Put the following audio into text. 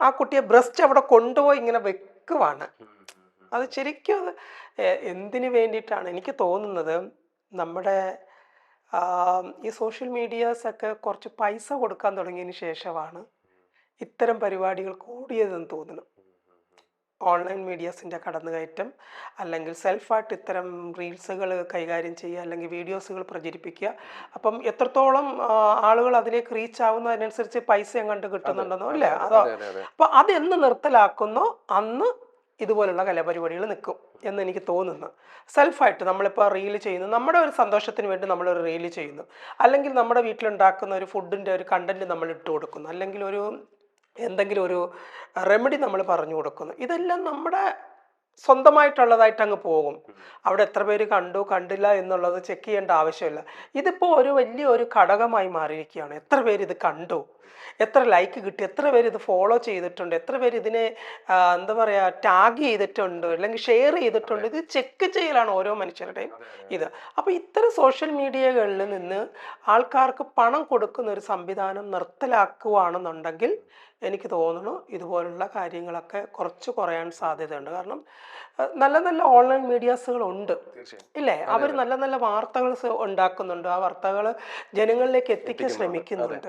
ആ കുട്ടിയെ ബ്രസ്റ്റ് അവിടെ കൊണ്ടുപോയി ഇങ്ങനെ വെക്കുവാണ്. അത് ശരിക്കും അത് എന്തിനു വേണ്ടിയിട്ടാണ് എനിക്ക് തോന്നുന്നത്, നമ്മുടെ ഈ സോഷ്യൽ മീഡിയാസ് ഒക്കെ കുറച്ച് പൈസ കൊടുക്കാൻ തുടങ്ങിയതിന് ശേഷമാണ് ഇത്തരം പരിപാടികൾ കൂടിയതെന്ന് തോന്നുന്നു. ഓൺലൈൻ മീഡിയാസിൻ്റെ കടന്നുകയറ്റം, അല്ലെങ്കിൽ സെൽഫായിട്ട് ഇത്തരം റീൽസുകൾ കൈകാര്യം ചെയ്യുക, അല്ലെങ്കിൽ വീഡിയോസുകൾ പ്രചരിപ്പിക്കുക. അപ്പം എത്രത്തോളം ആളുകൾ അതിലേക്ക് റീച്ച് ആവുന്നു അതിനനുസരിച്ച് പൈസ കണ്ട് അതെ കിട്ടുന്നുണ്ടെന്നോ അതെ അല്ലേ? അതെ അതോ അതെ അതെ അതെ അപ്പോൾ അതെന്ന് നിർത്തലാക്കുന്നോ അന്ന് ഇതുപോലുള്ള കലാപരിപാടികൾ നിൽക്കും എന്ന് എനിക്ക് തോന്നുന്നു. സെൽഫായിട്ട് നമ്മളിപ്പോൾ റീല് ചെയ്യുന്നു, നമ്മുടെ ഒരു സന്തോഷത്തിന് വേണ്ടി നമ്മളൊരു റീല് ചെയ്യുന്നു, അല്ലെങ്കിൽ നമ്മുടെ വീട്ടിലുണ്ടാക്കുന്ന ഒരു ഫുഡിൻ്റെ ഒരു കണ്ടന്റ് നമ്മൾ ഇട്ട് കൊടുക്കുന്നു, അല്ലെങ്കിൽ ഒരു എന്തെങ്കിലും ഒരു റെമഡി നമ്മൾ പറഞ്ഞു കൊടുക്കുന്നു. ഇതെല്ലാം നമ്മുടെ സ്വന്തമായിട്ടുള്ളതായിട്ട് അങ്ങ് പോകും. അവിടെ എത്ര പേര് കണ്ടു കണ്ടില്ല എന്നുള്ളത് ചെക്ക് ചെയ്യേണ്ട ആവശ്യമില്ല. ഇതിപ്പോൾ ഒരു വലിയ ഒരു ഘടകമായി മാറിയിരിക്കുകയാണ്. എത്ര പേര് ഇത് കണ്ടു, എത്ര ലൈക്ക് കിട്ടി, എത്ര പേര് ഇത് ഫോളോ ചെയ്തിട്ടുണ്ട്, എത്ര പേര് ഇതിനെ എന്താ പറയുക ടാഗ് ചെയ്തിട്ടുണ്ട്, അല്ലെങ്കിൽ ഷെയർ ചെയ്തിട്ടുണ്ട്. ഇത് ചെക്ക് ചെയ്യലാണ് ഓരോ മനുഷ്യരുടെയും അതെ അതെ ഇത്. അതെ അപ്പോൾ ഇത്തരം സോഷ്യൽ മീഡിയകളിൽ നിന്ന് ആൾക്കാർക്ക് പണം കൊടുക്കുന്ന ഒരു സംവിധാനം നിർത്തലാക്കുകയാണെന്നുണ്ടെങ്കിൽ എനിക്ക് തോന്നുന്നു ഇതുപോലുള്ള കാര്യങ്ങളൊക്കെ കുറച്ച് കുറയാൻ സാധ്യതയുണ്ട്. കാരണം നല്ല നല്ല ഓൺലൈൻ മീഡിയാസുകളുണ്ട് തീർച്ചയായും ഇല്ലേ? അതെ അവർ അതെ നല്ല നല്ല വാർത്തകൾ ഉണ്ടാക്കുന്നുണ്ട്. ആ വാർത്തകൾ ജനങ്ങളിലേക്ക് എത്തിക്കാൻ എത്തിക്കുന്നുണ്ട് അതെ ശ്രമിക്കുന്നുണ്ട്.